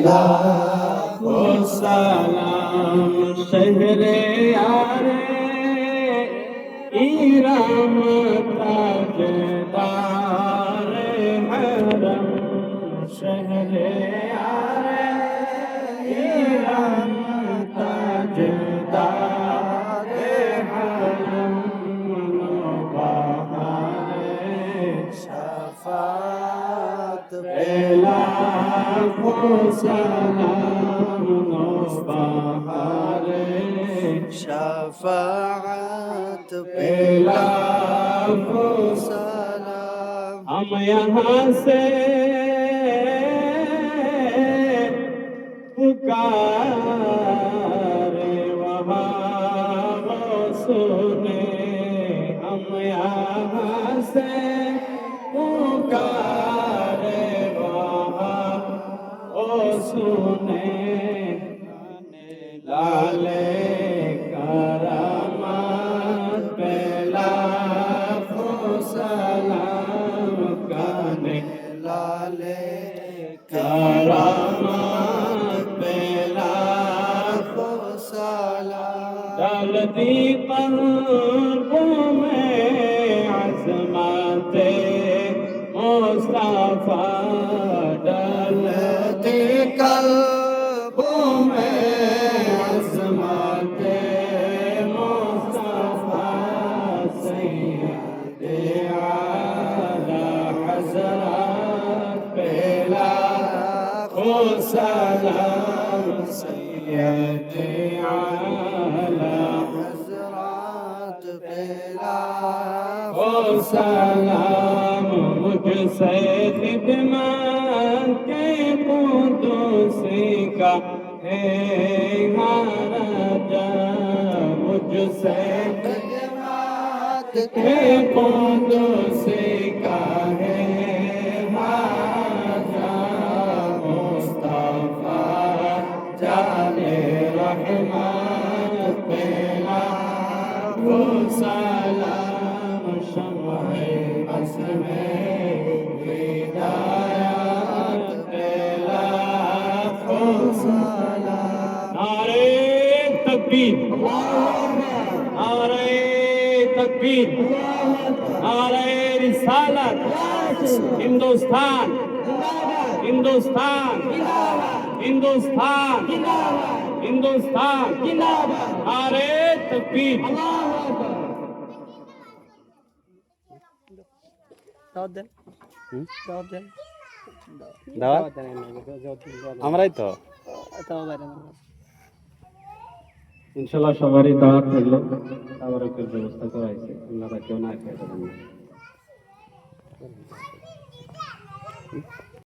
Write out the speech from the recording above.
लाखों सलाम शहरे यारे इराम ताजदार हरम शहरे यारे इराम ताजदार हरम शफात पेला सलाम बहारे शफात पेला सलाम हम यहाँ से पुकारे वहाँ वो सुने हम यहाँ से पुकारे वहाँ वो सुने लाले करामत पे लाखों सलाम गाने लाले करामत पे लाखों सलाम डालती क़ल्बों में अज़मते मुस्तफ़ा डालती क़ल्बों में अज़मते मुस्तफ़ा सैयदे आला हज़रत पे लाखों सलाम सैयदे आला हज़रत पे लाखों सलाम मुझसे खिदमत के कुदूसी का है राजा मुझसे खिदमत के कुदूसी का है राजा मुस्तफा जाने रहमत पे लाखों सलाम शम्ह-ए असमे हिदायत पे लाखों सलाम नारे तकबीर नारे तकबीर नारे रिसालत हिंदुस्तान हिंदुस्तान हिंदुस्तान हिंदुस्तान नारे तकबीर দাওয়াত আমরাই তো ইনশাআল্লাহ সবারই দাওয়াত থাকলো খাবারের ব্যবস্থা করা হয়েছে আপনারা কেউ না খেয়ে যাবেন না।